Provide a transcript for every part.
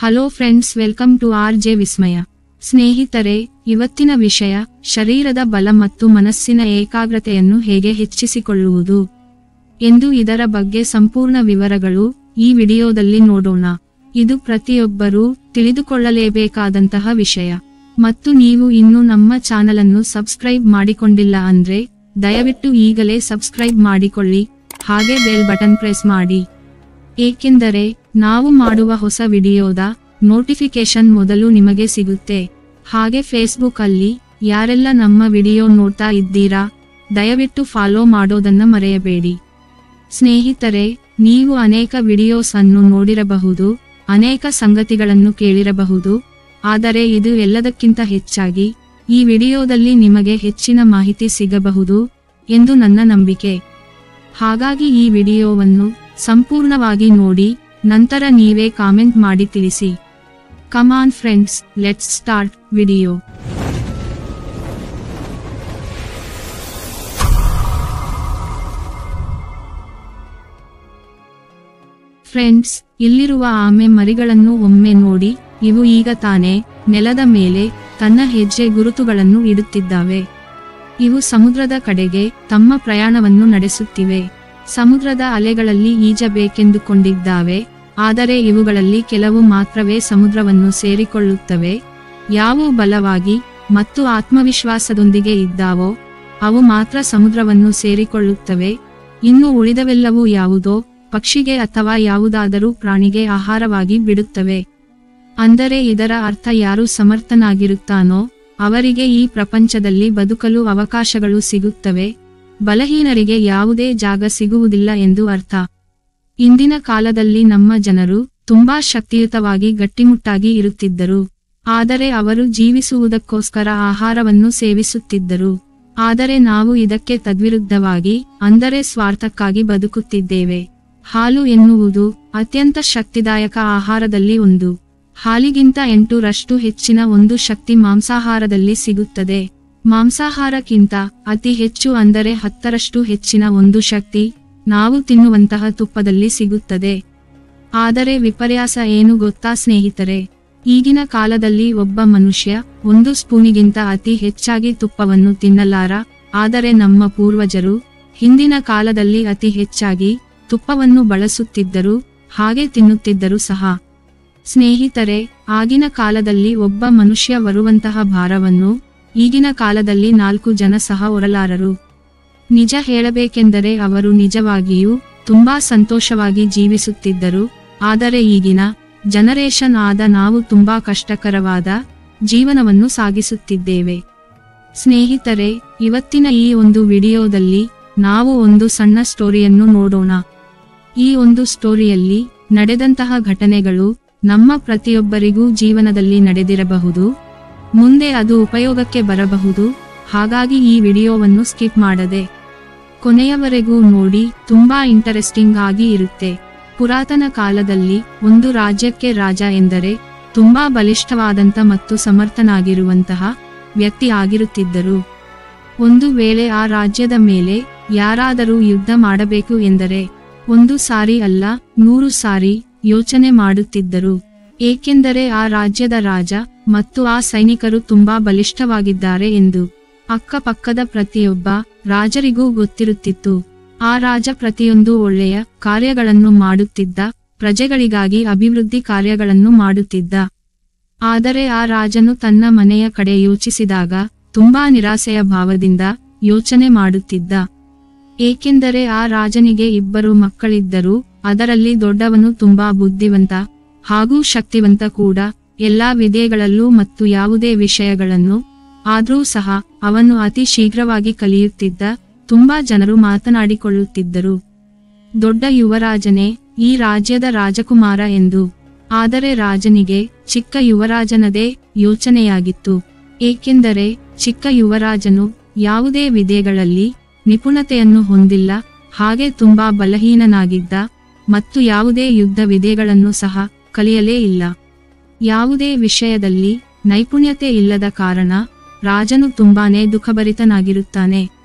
Hello friends, welcome to RJ. Vismaya. ಸ್ನೇಹಿತರೆ, ಇವತ್ತಿನ ವಿಷಯ ಶರೀರದ ಬಲ ಮತ್ತು ಮನಸ್ಸಿನ ಏಕಾಗ್ರತೆಯನ್ನು ಹೇಗೆ ಹೆಚ್ಚಿಸಿಕೊಳ್ಳುವುದು ಎಂದು. ಇದರ ಬಗ್ಗೆ ಸಂಪೂರ್ಣ ವಿವರಗಳು ಈ ವಿಡಿಯೋದಲ್ಲಿ ನೋಡೋಣ. ಇದು ಪ್ರತಿಯೊಬ್ಬರೂ ತಿಳಿದುಕೊಳ್ಳಲೇಬೇಕಾದಂತಹ ವಿಷಯ. ಮತ್ತು ನೀವು ಇನ್ನೂ ನಮ್ಮ ಚಾನಲ್ ಅನ್ನು ಸಬ್ಸ್ಕ್ರೈಬ್ ಮಾಡಿಕೊಂಡಿಲ್ಲ ಅಂದ್ರೆ ದಯವಿಟ್ಟು ಈಗಲೇ ಸಬ್ಸ್ಕ್ರೈಬ್ ಮಾಡಿಕೊಳ್ಳಿ, ಹಾಗೆ ಬೆಲ್ ಬಟನ್ ಪ್ರೆಸ್ ಮಾಡಿ, ಏಕೆಂದರೆ ನಾವು ಮಾಡುವ ಹೊಸ ವಿಡಿಯೋದ ನೋಟಿಫಿಕೇಶನ್ ಮೊದಲು ನಿಮಗೆ ಸಿಗುತ್ತೆ. ಹಾಗೆ ಫೇಸ್ಬುಕ್ ಅಲ್ಲಿ ಯಾರೆಲ್ಲ ನಮ್ಮ ವಿಡಿಯೋ ನೋಡ್ತಾ ಇದ್ದೀರಾ, ದಯವಿಟ್ಟು ಫಾಲೋ ಮಾಡೋದನ್ನ ಮರೆಯಬೇಡಿ. ಸ್ನೇಹಿತರೆ, ನೀವು ಅನೇಕ ವಿಡಿಯೋಸ್ ಅನ್ನು ನೋಡಿರಬಹುದು, ಅನೇಕ ಸಂಗತಿಗಳನ್ನು ಕೇಳಿರಬಹುದು, ಆದರೆ ಇದು ಎಲ್ಲದಕ್ಕಿಂತ ಹೆಚ್ಚಾಗಿ ಈ ವಿಡಿಯೋದಲ್ಲಿ ನಿಮಗೆ ಹೆಚ್ಚಿನ ಮಾಹಿತಿ ಸಿಗಬಹುದು ಎಂದು ನನ್ನ ನಂಬಿಕೆ. ಹಾಗಾಗಿ ಈ ವಿಡಿಯೋವನ್ನು ಸಂಪೂರ್ಣವಾಗಿ ನೋಡಿ, ನಂತರ ನೀವೇ ಕಾಮೆಂಟ್ ಮಾಡಿ ತಿಳಿಸಿ. Come on friends, let's start video. Friends, ಇಲ್ಲಿರುವ ಆಮೆ ಮರಿಗಳನ್ನು ಒಮ್ಮೆ ನೋಡಿ. ಇವು ಈಗ ತಾನೇ ನೆಲದ ಮೇಲೆ ತನ್ನ ಹೆಜ್ಜೆ ಗುರುತುಗಳನ್ನು ಇಡುತ್ತಿದ್ದಾವೆ. ಇವು ಸಮುದ್ರದ ಕಡೆಗೆ ತಮ್ಮ ಪ್ರಯಾಣವನ್ನು ನಡೆಸುತ್ತಿವೆ. ಸಮುದ್ರದ ಅಲೆಗಳಲ್ಲಿ ಈಜಬೇಕೆಂದುಕೊಂಡಿದ್ದಾವೆ, ಆದರೆ ಇವುಗಳಲ್ಲಿ ಕೆಲವು ಮಾತ್ರವೇ ಸಮುದ್ರವನ್ನು ಸೇರಿಕೊಳ್ಳುತ್ತವೆ. ಯಾವುವು ಬಲವಾಗಿ ಮತ್ತು ಆತ್ಮವಿಶ್ವಾಸದೊಂದಿಗೆ ಇದ್ದಾವೋ ಅವು ಮಾತ್ರ ಸಮುದ್ರವನ್ನು ಸೇರಿಕೊಳ್ಳುತ್ತವೆ. ಇನ್ನು ಉಳಿದವೆಲ್ಲವೂ ಯಾವುದೋ ಪಕ್ಷಿಗೆ ಅಥವಾ ಯಾವುದಾದರೂ ಪ್ರಾಣಿಗೆ ಆಹಾರವಾಗಿ ಬಿಡುತ್ತವೆ. ಅಂದರೆ ಇದರ ಅರ್ಥ, ಯಾರು ಸಮರ್ಥನಾಗಿರುತ್ತಾನೋ ಅವರಿಗೆ ಈ ಪ್ರಪಂಚದಲ್ಲಿ ಬದುಕಲು ಅವಕಾಶಗಳು ಸಿಗುತ್ತವೆ, ಬಲಹೀನರಿಗೆ ಯಾವುದೇ ಜಾಗ ಸಿಗುವುದಿಲ್ಲ ಎಂದು ಅರ್ಥ. ಇಂದಿನ ಕಾಲದಲ್ಲಿ ನಮ್ಮ ಜನರು ತುಂಬಾ ಶಕ್ತಿಯುತವಾಗಿ ಗಟ್ಟಿಮುಟ್ಟಾಗಿ ಇರುತ್ತಿದ್ದರು, ಆದರೆ ಅವರು ಜೀವಿಸುವುದಕ್ಕೋಸ್ಕರ ಆಹಾರವನ್ನು ಸೇವಿಸುತ್ತಿದ್ದರು. ಆದರೆ ನಾವು ಇದಕ್ಕೆ ತದ್ವಿರುದ್ಧವಾಗಿ, ಅಂದರೆ ಸ್ವಾರ್ಥಕ್ಕಾಗಿ ಬದುಕುತ್ತಿದ್ದೇವೆ. ಹಾಲು ಎನ್ನುವುದು ಅತ್ಯಂತ ಶಕ್ತಿದಾಯಕ ಆಹಾರದಲ್ಲಿ ಒಂದು. ಹಾಲಿಗಿಂತ 8ರಷ್ಟು ಹೆಚ್ಚಿನ ಒಂದು ಶಕ್ತಿ ಮಾಂಸಾಹಾರದಲ್ಲಿ ಸಿಗುತ್ತದೆ. ಮಾಂಸಾಹಾರಕ್ಕಿಂತ ಅತಿ ಹೆಚ್ಚು, ಅಂದರೆ 10ರಷ್ಟು ಹೆಚ್ಚಿನ ಒಂದು ಶಕ್ತಿ ನಾವು ತಿನ್ನುವಂತಹ ತುಪ್ಪದಲ್ಲಿ ಸಿಗುತ್ತದೆ. ಆದರೆ ವಿಪರ್ಯಾಸ ಏನು ಗೊತ್ತಾ ಸ್ನೇಹಿತರೆ, ಈಗಿನ ಕಾಲದಲ್ಲಿ ಒಬ್ಬ ಮನುಷ್ಯ 1 ಸ್ಪೂನಿಗಿಂತ ಅತಿ ಹೆಚ್ಚಾಗಿ ತುಪ್ಪವನ್ನು ತಿನ್ನಲಾರ. ಆದರೆ ನಮ್ಮ ಪೂರ್ವಜರು ಹಿಂದಿನ ಕಾಲದಲ್ಲಿ ಅತಿ ಹೆಚ್ಚಾಗಿ ತುಪ್ಪವನ್ನು ಬಳಸುತ್ತಿದ್ದರು, ಹಾಗೆ ತಿನ್ನುತ್ತಿದ್ದರು ಸಹ. ಸ್ನೇಹಿತರೆ, ಆಗಿನ ಕಾಲದಲ್ಲಿ ಒಬ್ಬ ಮನುಷ್ಯ ಬರುವಂತಹ ಭಾರವನ್ನು ಈಗಿನ ಕಾಲದಲ್ಲಿ 4 ಜನ ಸಹ ಹೊರಲಾರರು. ನಿಜ ಹೇಳಬೇಕೆಂದರೆ ಅವರು ನಿಜವಾಗಿಯೂ ತುಂಬಾ ಸಂತೋಷವಾಗಿ ಜೀವಿಸುತ್ತಿದ್ದರು. ಆದರೆ ಈಗಿನ ಜನರೇಷನ್ ಆದ ನಾವು ತುಂಬಾ ಕಷ್ಟಕರವಾದ ಜೀವನವನ್ನು ಸಾಗಿಸುತ್ತಿದ್ದೇವೆ. ಸ್ನೇಹಿತರೆ, ಇವತ್ತಿನ ಈ ಒಂದು ವಿಡಿಯೋದಲ್ಲಿ ನಾವು ಒಂದು ಸಣ್ಣ ಸ್ಟೋರಿಯನ್ನು ನೋಡೋಣ. ಈ ಒಂದು ಸ್ಟೋರಿಯಲ್ಲಿ ನಡೆದಂತಹ ಘಟನೆಗಳು ನಮ್ಮ ಪ್ರತಿಯೊಬ್ಬರಿಗೂ ಜೀವನದಲ್ಲಿ ನಡೆದಿರಬಹುದು, ಮುಂದೆ ಅದು ಉಪಯೋಗಕ್ಕೆ ಬರಬಹುದು. ಹಾಗಾಗಿ ಈ ವಿಡಿಯೋವನ್ನು ಸ್ಕಿಪ್ ಮಾಡದೆ ಕೊನೆಯವರೆಗೂ ನೋಡಿ, ತುಂಬಾ ಇಂಟರೆಸ್ಟಿಂಗ್ ಆಗಿ ಇರುತ್ತೆ. ಪುರಾತನ ಕಾಲದಲ್ಲಿ ಒಂದು ರಾಜ್ಯಕ್ಕೆ ರಾಜ ಎಂದರೆ ತುಂಬಾ ಬಲಿಷ್ಠವಾದಂತ ಮತ್ತು ಸಮರ್ಥನಾಗಿರುವಂತಹ ವ್ಯಕ್ತಿ ಆಗಿರುತ್ತಿದ್ದರು. ಒಂದು ವೇಳೆ ಆ ರಾಜ್ಯದ ಮೇಲೆ ಯಾರಾದರೂ ಯುದ್ಧ ಮಾಡಬೇಕು ಎಂದರೆ 1 ಸಾರಿ ಅಲ್ಲ 100 ಸಾರಿ ಯೋಚನೆ ಮಾಡುತ್ತಿದ್ದರು. ಏಕೆಂದರೆ ಆ ರಾಜ್ಯದ ರಾಜ ಮತ್ತು ಆ ಸೈನಿಕರು ತುಂಬಾ ಬಲಿಷ್ಠವಾಗಿದ್ದಾರೆ ಎಂದು ಅಕ್ಕಪಕ್ಕದ ಪ್ರತಿಯೊಬ್ಬ ರಾಜರಿಗೂ ಗೊತ್ತಿರುತ್ತಿತ್ತು. ಆ ರಾಜ ಪ್ರತಿಯೊಂದು ಒಳ್ಳೆಯ ಕಾರ್ಯಗಳನ್ನು ಮಾಡುತ್ತಿದ್ದ, ಪ್ರಜೆಗಳಿಗಾಗಿ ಅಭಿವೃದ್ಧಿ ಕಾರ್ಯಗಳನ್ನು ಮಾಡುತ್ತಿದ್ದ. ಆದರೆ ಆ ರಾಜನು ತನ್ನ ಮನೆಯ ಕಡೆ ಯೋಚಿಸಿದಾಗ ತುಂಬಾ ನಿರಾಸೆಯ ಭಾವದಿಂದ ಯೋಚನೆ ಮಾಡುತ್ತಿದ್ದ. ಏಕೆಂದರೆ ಆ ರಾಜನಿಗೆ 2 ಮಕ್ಕಳಿದ್ದರು. ಅದರಲ್ಲಿ ದೊಡ್ಡವನು ತುಂಬಾ ಬುದ್ಧಿವಂತ ಹಾಗೂ ಶಕ್ತಿವಂತ ಕೂಡ, ಎಲ್ಲಾ ವಿದ್ಯೆಗಳಲ್ಲೂ ಮತ್ತು ಯಾವುದೇ ವಿಷಯಗಳನ್ನು ಆದ್ರೂ ಸಹ ಅವನು ಅತಿ ಶೀಘ್ರವಾಗಿ ಕಲಿಯುತ್ತಿದ್ದ. ತುಂಬಾ ಜನರು ಮಾತನಾಡಿಕೊಳ್ಳುತ್ತಿದ್ದರು, ದೊಡ್ಡ ಯುವರಾಜನೇ ಈ ರಾಜ್ಯದ ರಾಜಕುಮಾರ ಎಂದು. ಆದರೆ ರಾಜನಿಗೆ ಚಿಕ್ಕ ಯುವರಾಜನದೇ ಯೋಚನೆಯಾಗಿತ್ತು. ಏಕೆಂದರೆ ಚಿಕ್ಕ ಯುವರಾಜನು ಯಾವುದೇ ವಿದ್ಯೆಗಳಲ್ಲಿ ನಿಪುಣತೆಯನ್ನು ಹೊಂದಿಲ್ಲ, ಹಾಗೆ ತುಂಬಾ ಬಲಹೀನನಾಗಿದ್ದ ಮತ್ತು ಯಾವುದೇ ಯುದ್ಧ ವಿದ್ಯೆಗಳನ್ನು ಸಹ ಕಲಿಯಲೇ ಇಲ್ಲ. ಯಾವುದೇ ವಿಷಯದಲ್ಲಿ ನೈಪುಣ್ಯತೆ ಇಲ್ಲದ ಕಾರಣ ರಾಜನು ತುಂಬಾನೇ ದುಃಖಭರಿತನಾಗಿರುತ್ತಾನೆ.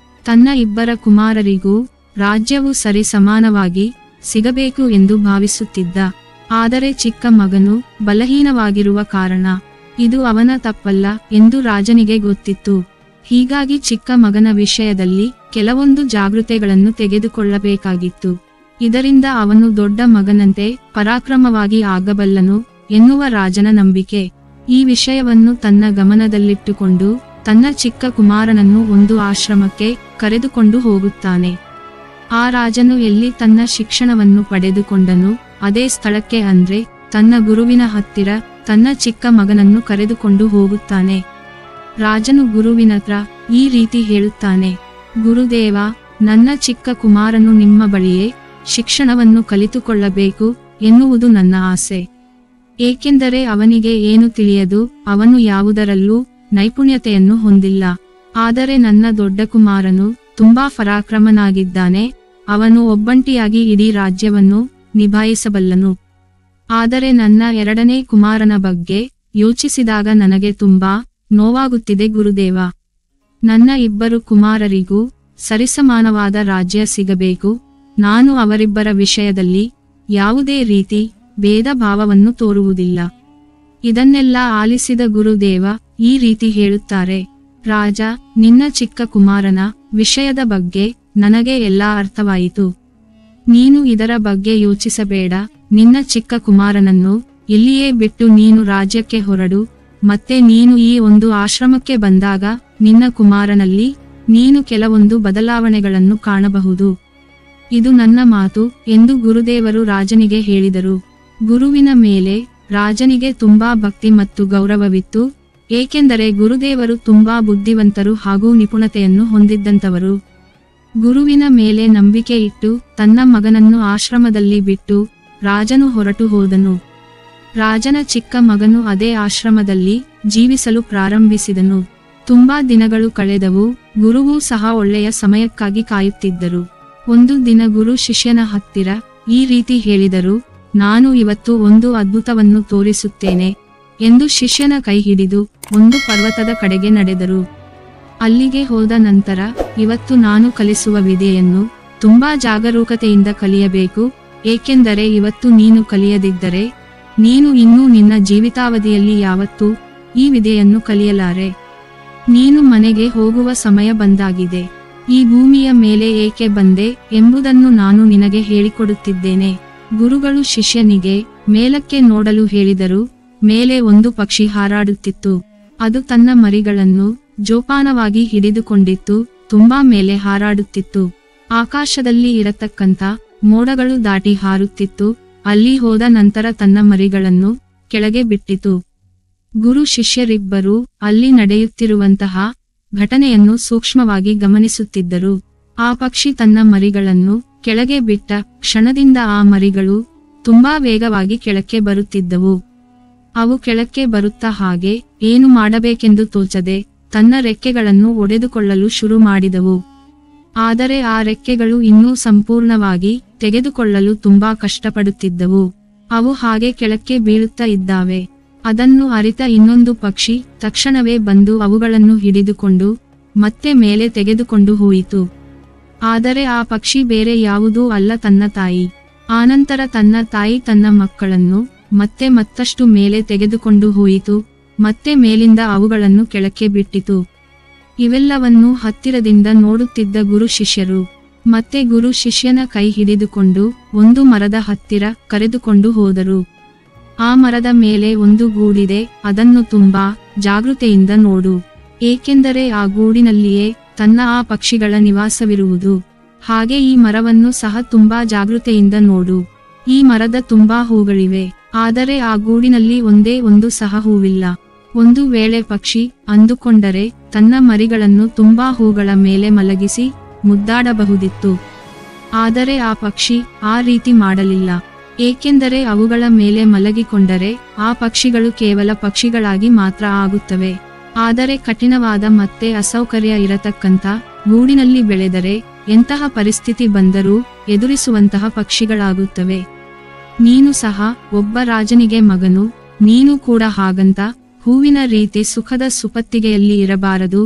ತನ್ನ 2 ಕುಮಾರರಿಗೂ ರಾಜ್ಯವು ಸರಿ ಸಮಾನವಾಗಿ ಸಿಗಬೇಕು ಎಂದು ಭಾವಿಸುತ್ತಿದ್ದ. ಆದರೆ ಚಿಕ್ಕ ಮಗನು ಬಲಹೀನವಾಗಿರುವ ಕಾರಣ ಇದು ಅವನ ತಪ್ಪಲ್ಲ ಎಂದು ರಾಜನಿಗೆ ಗೊತ್ತಿತ್ತು. ಹೀಗಾಗಿ ಚಿಕ್ಕ ಮಗನ ವಿಷಯದಲ್ಲಿ ಕೆಲವೊಂದು ಜಾಗೃತೆಗಳನ್ನು ತೆಗೆದುಕೊಳ್ಳಬೇಕಾಗಿತ್ತು. ಇದರಿಂದ ಅವನು ದೊಡ್ಡ ಮಗನಂತೆ ಪರಾಕ್ರಮವಾಗಿ ಆಗಬಲ್ಲನು ಎನ್ನುವ ರಾಜನ ನಂಬಿಕೆ. ಈ ವಿಷಯವನ್ನು ತನ್ನ ಗಮನದಲ್ಲಿಟ್ಟುಕೊಂಡು ತನ್ನ ಚಿಕ್ಕ ಕುಮಾರನನ್ನು ಒಂದು ಆಶ್ರಮಕ್ಕೆ ಕರೆದುಕೊಂಡು ಹೋಗುತ್ತಾನೆ. ಆ ರಾಜನು ಎಲ್ಲಿ ತನ್ನ ಶಿಕ್ಷಣವನ್ನು ಪಡೆದುಕೊಂಡನು ಅದೇ ಸ್ಥಳಕ್ಕೆ ಅಂದ್ರೆ ತನ್ನ ಗುರುವಿನ ಹತ್ತಿರ ತನ್ನ ಚಿಕ್ಕ ಮಗನನ್ನು ಕರೆದುಕೊಂಡು ಹೋಗುತ್ತಾನೆ. ರಾಜನು ಗುರುವಿನತ್ರ ಈ ರೀತಿ ಹೇಳುತ್ತಾನೆ, ಗುರುದೇವ, ನನ್ನ ಚಿಕ್ಕ ಕುಮಾರನು ನಿಮ್ಮ ಬಳಿಯೇ ಶಿಕ್ಷಣವನ್ನು ಕಲಿತುಕೊಳ್ಳಬೇಕು ಎನ್ನುವುದು ನನ್ನ ಆಸೆ. ಏಕೆಂದರೆ ಅವನಿಗೆ ಏನು ತಿಳಿಯದು, ಅವನು ಯಾವುದರಲ್ಲೂ ನೈಪುಣ್ಯತೆಯನ್ನು ಹೊಂದಿಲ್ಲ. ಆದರೆ ನನ್ನ ದೊಡ್ಡ ಕುಮಾರನು ತುಂಬಾ ಪರಾಕ್ರಮನಾಗಿದ್ದಾನೆ. ಅವನು ಒಬ್ಬಂಟಿಯಾಗಿ ಇಡೀ ರಾಜ್ಯವನ್ನು ನಿಭಾಯಿಸಬಲ್ಲನು. ಆದರೆ ನನ್ನ ಎರಡನೇ ಕುಮಾರನ ಬಗ್ಗೆ ಯೋಚಿಸಿದಾಗ ನನಗೆ ತುಂಬಾ ನೋವಾಗುತ್ತಿದೆ ಗುರುದೇವ. ನನ್ನ ಇಬ್ಬರು ಕುಮಾರರಿಗೂ ಸರಿಸಮಾನವಾದ ರಾಜ್ಯ ಸಿಗಬೇಕು. ನಾನು ಅವರಿಬ್ಬರ ವಿಷಯದಲ್ಲಿ ಯಾವುದೇ ರೀತಿ ಭೇದ ಭಾವವನ್ನು ತೋರುವುದಿಲ್ಲ. ಇದನ್ನೆಲ್ಲ ಆಲಿಸಿದ ಗುರುದೇವ ಈ ರೀತಿ ಹೇಳುತ್ತಾರೆ, ರಾಜ, ನಿನ್ನ ಚಿಕ್ಕ ಕುಮಾರನ ವಿಷಯದ ಬಗ್ಗೆ ನನಗೆ ಎಲ್ಲಾ ಅರ್ಥವಾಯಿತು. ನೀನು ಇದರ ಬಗ್ಗೆ ಯೋಚಿಸಬೇಡ. ನಿನ್ನ ಚಿಕ್ಕ ಕುಮಾರನನ್ನು ಇಲ್ಲಿಯೇ ಬಿಟ್ಟು ನೀನು ರಾಜ್ಯಕ್ಕೆ ಹೊರಡು. ಮತ್ತೆ ನೀನು ಈ ಒಂದು ಆಶ್ರಮಕ್ಕೆ ಬಂದಾಗ ನಿನ್ನ ಕುಮಾರನಲ್ಲಿ ನೀನು ಕೆಲವೊಂದು ಬದಲಾವಣೆಗಳನ್ನು ಕಾಣಬಹುದು. ಇದು ನನ್ನ ಮಾತು ಎಂದು ಗುರುದೇವರು ರಾಜನಿಗೆ ಹೇಳಿದರು. ಗುರುವಿನ ಮೇಲೆ ರಾಜನಿಗೆ ತುಂಬಾ ಭಕ್ತಿ ಮತ್ತು ಗೌರವವಿತ್ತು. ಏಕೆಂದರೆ ಗುರುದೇವರು ತುಂಬಾ ಬುದ್ಧಿವಂತರು ಹಾಗೂ ನಿಪುಣತೆಯನ್ನು ಹೊಂದಿದ್ದಂತವರು. ಗುರುವಿನ ಮೇಲೆ ನಂಬಿಕೆ ಇಟ್ಟು ತನ್ನ ಮಗನನ್ನು ಆಶ್ರಮದಲ್ಲಿ ಬಿಟ್ಟು ರಾಜನು ಹೊರಟು ಹೋದನು. ರಾಜನ ಚಿಕ್ಕ ಮಗನು ಅದೇ ಆಶ್ರಮದಲ್ಲಿ ಜೀವಿಸಲು ಪ್ರಾರಂಭಿಸಿದನು. ತುಂಬಾ ದಿನಗಳು ಕಳೆದವು. ಗುರುವೂ ಸಹ ಒಳ್ಳೆಯ ಸಮಯಕ್ಕಾಗಿ ಕಾಯುತ್ತಿದ್ದರು. ಒಂದು ದಿನ ಗುರು ಶಿಷ್ಯನ ಹತ್ತಿರ ಈ ರೀತಿ ಹೇಳಿದರು, ನಾನು ಇವತ್ತು ಒಂದು ಅದ್ಭುತವನ್ನು ತೋರಿಸುತ್ತೇನೆ ಎಂದು ಶಿಷ್ಯನ ಕೈ ಹಿಡಿದು ಒಂದು ಪರ್ವತದ ಕಡೆಗೆ ನಡೆದರು. ಅಲ್ಲಿಗೆ ಹೋದ ನಂತರ, ಇವತ್ತು ನಾನು ಕಲಿಸುವ ವಿದ್ಯೆಯನ್ನು ತುಂಬಾ ಜಾಗರೂಕತೆಯಿಂದ ಕಲಿಯಬೇಕು. ಏಕೆಂದರೆ ಇವತ್ತು ನೀನು ಕಲಿಯದಿದ್ದರೆ ನೀನು ಇನ್ನೂ ನಿನ್ನ ಜೀವಿತಾವಧಿಯಲ್ಲಿ ಯಾವತ್ತೂ ಈ ವಿದ್ಯೆಯನ್ನು ಕಲಿಯಲಾರೆ. ನೀನು ಮನೆಗೆ ಹೋಗುವ ಸಮಯ ಬಂದಾಗಿದೆ. ಈ ಭೂಮಿಯ ಮೇಲೆ ಏಕೆ ಬಂದೆ ಎಂಬುದನ್ನು ನಾನು ನಿನಗೆ ಹೇಳಿಕೊಡುತ್ತಿದ್ದೇನೆ. ಗುರುಗಳು ಶಿಷ್ಯನಿಗೆ ಮೇಲಕ್ಕೆ ನೋಡಲು ಹೇಳಿದರು. ಮೇಲೆ ಒಂದು ಪಕ್ಷಿ ಹಾರಾಡುತ್ತಿತ್ತು. ಅದು ತನ್ನ ಮರಿಗಳನ್ನು ಜೋಪಾನವಾಗಿ ಹಿಡಿದುಕೊಂಡಿತ್ತು. ತುಂಬಾ ಮೇಲೆ ಹಾರಾಡುತ್ತಿತ್ತು. ಆಕಾಶದಲ್ಲಿ ಇರತಕ್ಕಂತ ಮೋಡಗಳು ದಾಟಿ ಹಾರುತ್ತಿತ್ತು. ಅಲ್ಲಿ ಹೋದ ನಂತರ ತನ್ನ ಮರಿಗಳನ್ನು ಕೆಳಗೆ ಬಿಟ್ಟಿತು. ಗುರು ಶಿಷ್ಯರಿಬ್ಬರು ಅಲ್ಲಿ ನಡೆಯುತ್ತಿರುವಂತಹ ಘಟನೆಯನ್ನು ಸೂಕ್ಷ್ಮವಾಗಿ ಗಮನಿಸುತ್ತಿದ್ದರು. ಆ ಪಕ್ಷಿ ತನ್ನ ಮರಿಗಳನ್ನು ಕೆಳಗೆ ಬಿಟ್ಟ ಕ್ಷಣದಿಂದ ಆ ಮರಿಗಳು ತುಂಬಾ ವೇಗವಾಗಿ ಕೆಳಕ್ಕೆ ಬರುತ್ತಿದ್ದವು. ಅವು ಕೆಳಕ್ಕೆ ಬರುತ್ತಾ ಹಾಗೆ ಏನು ಮಾಡಬೇಕೆಂದು ತೋಚದೆ ತನ್ನ ರೆಕ್ಕೆಗಳನ್ನು ಒಡೆದುಕೊಳ್ಳಲು ಶುರು ಮಾಡಿದವು. ಆದರೆ ಆ ರೆಕ್ಕೆಗಳು ಇನ್ನೂ ಸಂಪೂರ್ಣವಾಗಿ ತೆಗೆದುಕೊಳ್ಳಲು ತುಂಬಾ ಕಷ್ಟಪಡುತ್ತಿದ್ದವು. ಅವು ಹಾಗೆ ಕೆಳಕ್ಕೆ ಬೀಳುತ್ತಾ ಇದ್ದಾವೆ. ಅದನ್ನು ಅರಿತ ಇನ್ನೊಂದು ಪಕ್ಷಿ ತಕ್ಷಣವೇ ಬಂದು ಅವುಗಳನ್ನು ಹಿಡಿದುಕೊಂಡು ಮತ್ತೆ ಮೇಲೆ ತೆಗೆದುಕೊಂಡು ಹೋಯಿತು. ಆದರೆ ಆ ಪಕ್ಷಿ ಬೇರೆ ಯಾವುದೂ ಅಲ್ಲ, ತನ್ನ ತಾಯಿ. ಆನಂತರ ತನ್ನ ತಾಯಿ ತನ್ನ ಮಕ್ಕಳನ್ನು ಮತ್ತೆ ಮತ್ತಷ್ಟು ಮೇಲೆ ತೆಗೆದುಕೊಂಡು ಹೋಯಿತು. ಮತ್ತೆ ಮೇಲಿಂದ ಅವುಗಳನ್ನು ಕೆಳಕ್ಕೆ ಬಿಟ್ಟಿತು. ಇವೆಲ್ಲವನ್ನೂ ಹತ್ತಿರದಿಂದ ನೋಡುತ್ತಿದ್ದ ಗುರು ಶಿಷ್ಯರು ಮತ್ತೆ ಗುರು ಶಿಷ್ಯನ ಕೈ ಹಿಡಿದುಕೊಂಡು ಒಂದು ಮರದ ಹತ್ತಿರ ಕರೆದುಕೊಂಡು ಹೋದರು. ಆ ಮರದ ಮೇಲೆ ಒಂದು ಗೂಡಿದೆ, ಅದನ್ನು ತುಂಬಾ ಜಾಗೃತೆಯಿಂದ ನೋಡು. ಏಕೆಂದರೆ ಆ ಗೂಡಿನಲ್ಲಿಯೇ ತನ್ನ ಆ ಪಕ್ಷಿಗಳ ನಿವಾಸವಿರುವುದು. ಹಾಗೆ ಈ ಮರವನ್ನು ಸಹ ತುಂಬಾ ಜಾಗೃತೆಯಿಂದ ನೋಡು. ಈ ಮರದ ತುಂಬಾ ಹೂಗಳಿವೆ, ಆದರೆ ಆ ಗೂಡಿನಲ್ಲಿ ಒಂದೇ ಒಂದು ಸಹ ಹೂವಿಲ್ಲ. ಒಂದು ವೇಳೆ ಪಕ್ಷಿ ಅಂದುಕೊಂಡರೆ ತನ್ನ ಮರಿಗಳನ್ನು ತುಂಬಾ ಹೂಗಳ ಮೇಲೆ ಮಲಗಿಸಿ ಮುದ್ದಾಡಬಹುದಿತ್ತು. ಆದರೆ ಆ ಪಕ್ಷಿ ಆ ರೀತಿ ಮಾಡಲಿಲ್ಲ. ಏಕೆಂದರೆ ಅವುಗಳ ಮೇಲೆ ಮಲಗಿಕೊಂಡರೆ ಆ ಪಕ್ಷಿಗಳು ಕೇವಲ ಪಕ್ಷಿಗಳಾಗಿ ಮಾತ್ರ ಆಗುತ್ತವೆ. ಆದರೆ ಕಠಿಣವಾದ ಮತ್ತೆ ಅಸೌಕರ್ಯ ಇರತಕ್ಕಂತ ಗೂಡಿನಲ್ಲಿ ಬೆಳೆದರೆ ಎಂತಹ ಪರಿಸ್ಥಿತಿ ಬಂದರೂ ಎದುರಿಸುವಂತಹ ಪಕ್ಷಿಗಳಾಗುತ್ತವೆ. ನೀನು ಸಹ ಒಬ್ಬ ರಾಜನಿಗೆ ಮಗನು. ನೀನು ಕೂಡ ಹಾಗಂತ ಹೂವಿನ ರೀತಿ ಸುಖದ ಸುಪತ್ತಿಗೆಯಲ್ಲಿ ಇರಬಾರದು.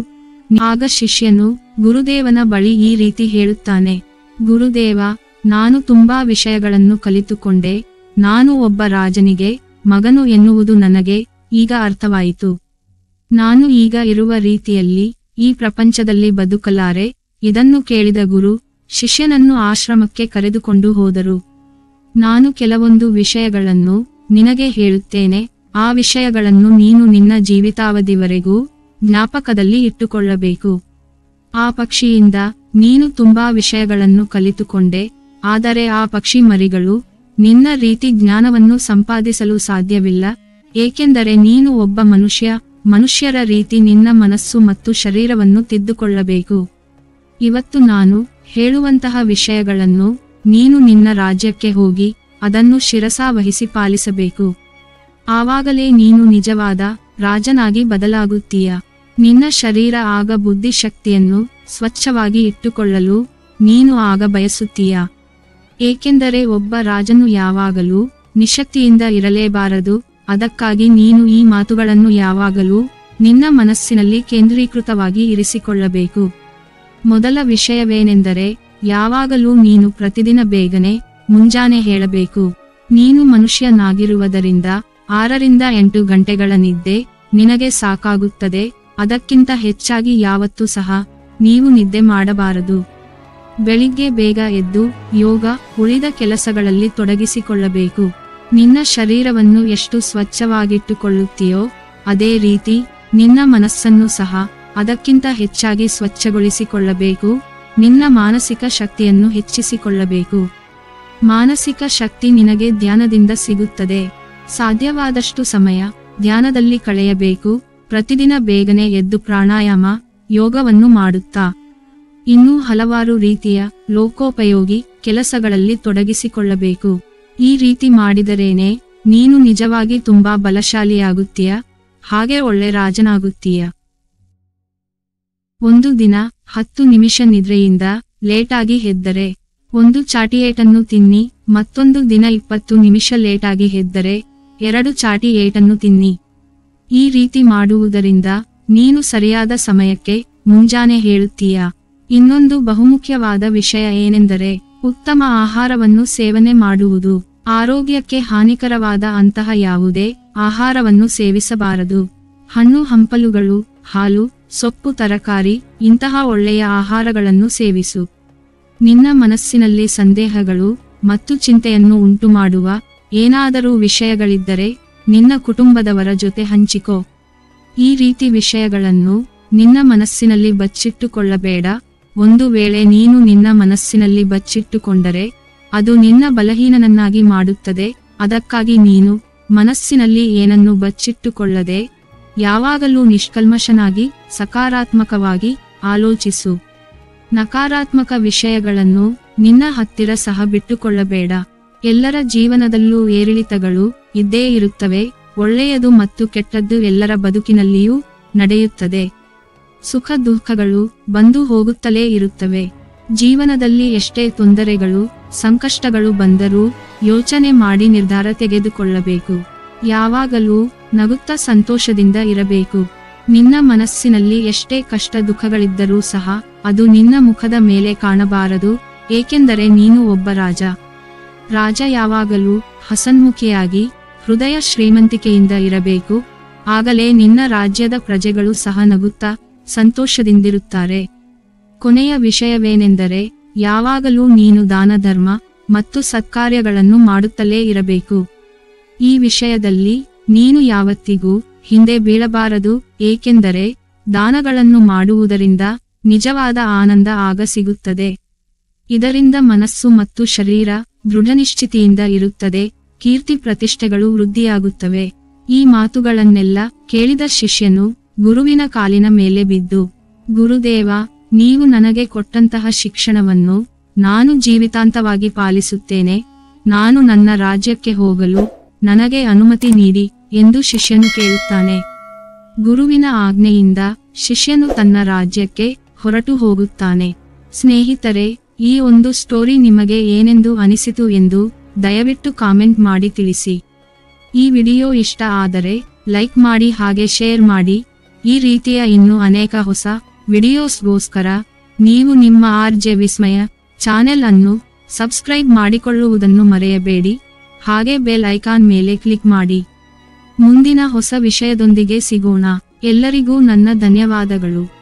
ಆಗ ಶಿಷ್ಯನು ಗುರುದೇವನ ಬಳಿ ಈ ರೀತಿ ಹೇಳುತ್ತಾನೆ, ಗುರುದೇವ, ನಾನು ತುಂಬಾ ವಿಷಯಗಳನ್ನು ಕಲಿತುಕೊಂಡೆ. ನಾನು ಒಬ್ಬ ರಾಜನಿಗೆ ಮಗನು ಎನ್ನುವುದು ನನಗೆ ಈಗ ಅರ್ಥವಾಯಿತು. ನಾನು ಈಗ ಇರುವ ರೀತಿಯಲ್ಲಿ ಈ ಪ್ರಪಂಚದಲ್ಲಿ ಬದುಕಲಾರೆ. ಇದನ್ನು ಕೇಳಿದ ಗುರು ಶಿಷ್ಯನನ್ನು ಆಶ್ರಮಕ್ಕೆ ಕರೆದುಕೊಂಡು ಹೋದರು. ನಾನು ಕೆಲವೊಂದು ವಿಷಯಗಳನ್ನು ನಿನಗೆ ಹೇಳುತ್ತೇನೆ. ಆ ವಿಷಯಗಳನ್ನು ನೀನು ನಿನ್ನ ಜೀವಿತಾವಧಿವರೆಗೂ ಜ್ಞಾಪಕದಲ್ಲಿ ಇಟ್ಟುಕೊಳ್ಳಬೇಕು. ಆ ಪಕ್ಷಿಯಿಂದ ನೀನು ತುಂಬಾ ವಿಷಯಗಳನ್ನು ಕಲಿತುಕೊಂಡೆ. ಆದರೆ ಆ ಪಕ್ಷಿ ಮರಿಗಳು ನಿನ್ನ ರೀತಿ ಜ್ಞಾನವನ್ನು ಸಂಪಾದಿಸಲು ಸಾಧ್ಯವಿಲ್ಲ. ಏಕೆಂದರೆ ನೀನು ಒಬ್ಬ ಮನುಷ್ಯರ ರೀತಿ ನಿನ್ನ ಮನಸ್ಸು ಮತ್ತು ಶರೀರವನ್ನು ತಿದ್ದುಕೊಳ್ಳಬೇಕು. ಇವತ್ತು ನಾನು ಹೇಳುವಂತಹ ವಿಷಯಗಳನ್ನು ನೀನು ನಿನ್ನ ರಾಜ್ಯಕ್ಕೆ ಹೋಗಿ ಅದನ್ನು ಶಿರಸಾವಹಿಸಿ ಪಾಲಿಸಬೇಕು. ಆವಾಗಲೇ ನೀನು ನಿಜವಾದ ರಾಜನಾಗಿ ಬದಲಾಗುತ್ತೀಯ. ನಿನ್ನ ಶರೀರ ಆಗ ಬುದ್ಧಿಶಕ್ತಿಯನ್ನು ಸ್ವಚ್ಛವಾಗಿ ಇಟ್ಟುಕೊಳ್ಳಲು ನೀನು ಆಗ ಬಯಸುತ್ತೀಯ. ಏಕೆಂದರೆ ಒಬ್ಬ ರಾಜನು ಯಾವಾಗಲೂ ನಿಶಕ್ತಿಯಿಂದ ಇರಲೇಬಾರದು. ಅದಕ್ಕಾಗಿ ನೀನು ಈ ಮಾತುಗಳನ್ನು ಯಾವಾಗಲೂ ನಿನ್ನ ಮನಸ್ಸಿನಲ್ಲಿ ಕೇಂದ್ರೀಕೃತವಾಗಿ ಇರಿಸಿಕೊಳ್ಳಬೇಕು. ಮೊದಲ ವಿಷಯವೇನೆಂದರೆ ಯಾವಾಗಲೂ ನೀನು ಪ್ರತಿದಿನ ಬೇಗನೆ ಮುಂಜಾನೆ ಹೇಳಬೇಕು. ನೀನು ಮನುಷ್ಯನಾಗಿರುವುದರಿಂದ 6 ರಿಂದ 8 ಗಂಟೆಗಳ ನಿದ್ದೆ ನಿನಗೆ ಸಾಕಾಗುತ್ತದೆ. ಅದಕ್ಕಿಂತ ಹೆಚ್ಚಾಗಿ ಯಾವತ್ತೂ ಸಹ ನೀವು ನಿದ್ದೆ ಮಾಡಬಾರದು. ಬೆಳಿಗ್ಗೆ ಬೇಗ ಎದ್ದು ಯೋಗ, ಉಳಿದ ಕೆಲಸಗಳಲ್ಲಿ ತೊಡಗಿಸಿಕೊಳ್ಳಬೇಕು. ನಿನ್ನ ಶರೀರವನ್ನು ಎಷ್ಟು ಸ್ವಚ್ಛವಾಗಿಟ್ಟುಕೊಳ್ಳುತ್ತೀಯೋ ಅದೇ ರೀತಿ ನಿನ್ನ ಮನಸ್ಸನ್ನು ಸಹ ಅದಕ್ಕಿಂತ ಹೆಚ್ಚಾಗಿ ಸ್ವಚ್ಛಗೊಳಿಸಿಕೊಳ್ಳಬೇಕು. ನಿನ್ನ ಮಾನಸಿಕ ಶಕ್ತಿಯನ್ನು ಹೆಚ್ಚಿಸಿಕೊಳ್ಳಬೇಕು. ಮಾನಸಿಕ ಶಕ್ತಿ ನಿನಗೆ ಧ್ಯಾನದಿಂದ ಸಿಗುತ್ತದೆ. ಸಾಧ್ಯವಾದಷ್ಟು ಸಮಯ ಧ್ಯಾನದಲ್ಲಿ ಕಳೆಯಬೇಕು. ಪ್ರತಿದಿನ ಬೇಗನೆ ಎದ್ದು ಪ್ರಾಣಾಯಾಮ, ಯೋಗವನ್ನು ಮಾಡುತ್ತಾ ಇನ್ನೂ ಹಲವಾರು ರೀತಿಯ ಲೋಕೋಪಯೋಗಿ ಕೆಲಸಗಳಲ್ಲಿ ತೊಡಗಿಸಿಕೊಳ್ಳಬೇಕು. ಈ ರೀತಿ ಮಾಡಿದರೇನೆ ನೀನು ನಿಜವಾಗಿ ತುಂಬಾ ಬಲಶಾಲಿಯಾಗುತ್ತೀಯ, ಹಾಗೆ ಒಳ್ಳೆ ರಾಜನಾಗುತ್ತೀಯ. ಒಂದು ದಿನ 10 ನಿಮಿಷ ನಿದ್ರೆಯಿಂದ ಲೇಟಾಗಿ ಎದ್ದರೆ, ಒಂದು ಚಾಟಿಯೇಟನ್ನು ತಿನ್ನಿ. ಮತ್ತೊಂದು ದಿನ 20 ನಿಮಿಷ ಲೇಟಾಗಿ ಎದ್ದರೆ 2 ಚಾಟಿ ಏಟನ್ನು ತಿನ್ನಿ. ಈ ರೀತಿ ಮಾಡುವುದರಿಂದ ನೀನು ಸರಿಯಾದ ಸಮಯಕ್ಕೆ ಮುಂಜಾನೆ ಹೇಳುತ್ತೀಯ. ಇನ್ನೊಂದು ಬಹುಮುಖ್ಯವಾದ ವಿಷಯ ಏನೆಂದರೆ ಉತ್ತಮ ಆಹಾರವನ್ನು ಸೇವನೆ ಮಾಡುವುದು. ಆರೋಗ್ಯಕ್ಕೆ ಹಾನಿಕರವಾದ ಅಂತಹ ಯಾವುದೇ ಆಹಾರವನ್ನು ಸೇವಿಸಬಾರದು. ಹಣ್ಣು ಹಂಪಲುಗಳು, ಹಾಲು, ಸೊಪ್ಪು, ತರಕಾರಿ ಇಂತಹ ಒಳ್ಳೆಯ ಆಹಾರಗಳನ್ನು ಸೇವಿಸು. ನಿನ್ನ ಮನಸ್ಸಿನಲ್ಲಿ ಸಂದೇಹಗಳು ಮತ್ತು ಚಿಂತೆಯನ್ನು ಉಂಟುಮಾಡುವ ಏನಾದರೂ ವಿಷಯಗಳಿದ್ದರೆ ನಿನ್ನ ಕುಟುಂಬದವರ ಜೊತೆ ಹಂಚಿಕೋ. ಈ ರೀತಿ ವಿಷಯಗಳನ್ನು ನಿನ್ನ ಮನಸ್ಸಿನಲ್ಲಿ ಬಚ್ಚಿಟ್ಟುಕೊಳ್ಳಬೇಡ. ಒಂದು ವೇಳೆ ನೀನು ನಿನ್ನ ಮನಸ್ಸಿನಲ್ಲಿ ಬಚ್ಚಿಟ್ಟುಕೊಂಡರೆ ಅದು ನಿನ್ನ ಬಲಹೀನನನ್ನಾಗಿ ಮಾಡುತ್ತದೆ. ಅದಕ್ಕಾಗಿ ನೀನು ಮನಸ್ಸಿನಲ್ಲಿ ಏನನ್ನು ಬಚ್ಚಿಟ್ಟುಕೊಳ್ಳದೆ ಯಾವಾಗಲೂ ನಿಷ್ಕಲ್ಮಶನಾಗಿ ಸಕಾರಾತ್ಮಕವಾಗಿ ಆಲೋಚಿಸು. ನಕಾರಾತ್ಮಕ ವಿಷಯಗಳನ್ನು ನಿನ್ನ ಹತ್ತಿರ ಸಹ ಬಿಟ್ಟುಕೊಳ್ಳಬೇಡ. ಎಲ್ಲರ ಜೀವನದಲ್ಲೂ ಏರಿಳಿತಗಳು ಇದ್ದೇ ಇರುತ್ತವೆ. ಒಳ್ಳೆಯದು ಮತ್ತು ಕೆಟ್ಟದ್ದು ಎಲ್ಲರ ಬದುಕಿನಲ್ಲಿಯೂ ನಡೆಯುತ್ತದೆ. ಸುಖ ದುಃಖಗಳು ಬಂದು ಹೋಗುತ್ತಲೇ ಇರುತ್ತವೆ. ಜೀವನದಲ್ಲಿ ಎಷ್ಟೇ ತೊಂದರೆಗಳು, ಸಂಕಷ್ಟಗಳು ಬಂದರೂ ಯೋಚನೆ ಮಾಡಿ ನಿರ್ಧಾರ ತೆಗೆದುಕೊಳ್ಳಬೇಕು. ಯಾವಾಗಲೂ ನಗುತ್ತಾ ಸಂತೋಷದಿಂದ ಇರಬೇಕು. ನಿನ್ನ ಮನಸ್ಸಿನಲ್ಲಿ ಎಷ್ಟೇ ಕಷ್ಟ ದುಃಖಗಳಿದ್ದರೂ ಸಹ ಅದು ನಿನ್ನ ಮುಖದ ಮೇಲೆ ಕಾಣಬಾರದು. ಏಕೆಂದರೆ ನೀನು ಒಬ್ಬ ರಾಜ ಯಾವಾಗಲೂ ಹಸನ್ಮುಖಿಯಾಗಿ ಹೃದಯ ಶ್ರೀಮಂತಿಕೆಯಿಂದ ಇರಬೇಕು. ಆಗಲೇ ನಿನ್ನ ರಾಜ್ಯದ ಪ್ರಜೆಗಳು ಸಹ ನಗುತ್ತಾ ಸಂತೋಷದಿಂದಿರುತ್ತಾರೆ. ಕೊನೆಯ ವಿಷಯವೇನೆಂದರೆ ಯಾವಾಗಲೂ ನೀನು ದಾನ ಧರ್ಮ ಮತ್ತು ಸತ್ಕಾರ್ಯಗಳನ್ನು ಮಾಡುತ್ತಲೇ ಇರಬೇಕು. ಈ ವಿಷಯದಲ್ಲಿ ನೀನು ಯಾವತ್ತಿಗೂ ಹಿಂದೆ ಬೀಳಬಾರದು. ಏಕೆಂದರೆ ದಾನಗಳನ್ನು ಮಾಡುವುದರಿಂದ ನಿಜವಾದ ಆನಂದ ಆಗ ಸಿಗುತ್ತದೆ. ಇದರಿಂದ ಮನಸ್ಸು ಮತ್ತು ಶರೀರ ದೃಢನಿಶ್ಚಿತಿಯಿಂದ ಇರುತ್ತದೆ. ಕೀರ್ತಿ ಪ್ರತಿಷ್ಠೆಗಳು ವೃದ್ಧಿಯಾಗುತ್ತವೆ. ಈ ಮಾತುಗಳನ್ನೆಲ್ಲ ಕೇಳಿದ ಶಿಷ್ಯನು ಗುರುವಿನ ಕಾಲಿನ ಮೇಲೆ ಬಿದ್ದು, ಗುರುದೇವ, ನೀವು ನನಗೆ ಕೊಟ್ಟಂತಹ ಶಿಕ್ಷಣವನ್ನು ನಾನು ಜೀವಿತಾಂತವಾಗಿ ಪಾಲಿಸುತ್ತೇನೆ. ನಾನು ನನ್ನ ರಾಜ್ಯಕ್ಕೆ ಹೋಗಲು ನನಗೆ ಅನುಮತಿ ನೀಡಿ ಎಂದು ಶಿಷ್ಯನು ಕೇಳುತ್ತಾನೆ. ಗುರುವಿನ ಆಜ್ಞೆಯಿಂದ ಶಿಷ್ಯನು ತನ್ನ ರಾಜ್ಯಕ್ಕೆ ಹೊರಟು ಹೋಗುತ್ತಾನೆ. ಸ್ನೇಹಿತರೆ, ಈ ಒಂದು ಸ್ಟೋರಿ ನಿಮಗೆ ಏನೆಂದು ಅನಿಸಿತು ಎಂದು ದಯವಿಟ್ಟು ಕಾಮೆಂಟ್ ಮಾಡಿ ತಿಳಿಸಿ. ಈ ವಿಡಿಯೋ ಇಷ್ಟ ಆದರೆ ಲೈಕ್ ಮಾಡಿ ಹಾಗೆ ಶೇರ್ ಮಾಡಿ. ಈ ರೀತಿಯ ಇನ್ನೂ ಅನೇಕ ಹೊಸ ವಿಡಿಯೋಸ್ಗೋಸ್ಕರ ನೀವು ನಿಮ್ಮ RJ ವಿಸ್ಮಯ ಚಾನೆಲ್ ಅನ್ನು ಸಬ್ಸ್ಕ್ರೈಬ್ ಮಾಡಿಕೊಳ್ಳುವುದನ್ನು ಮರೆಯಬೇಡಿ. ಹಾಗೆ ಬೆಲ್ ಐಕಾನ್ ಮೇಲೆ ಕ್ಲಿಕ್ ಮಾಡಿ. ಮುಂದಿನ ಹೊಸ ವಿಷಯದೊಂದಿಗೆ ಸಿಗೋಣ. ಎಲ್ಲರಿಗೂ ನನ್ನ ಧನ್ಯವಾದಗಳು.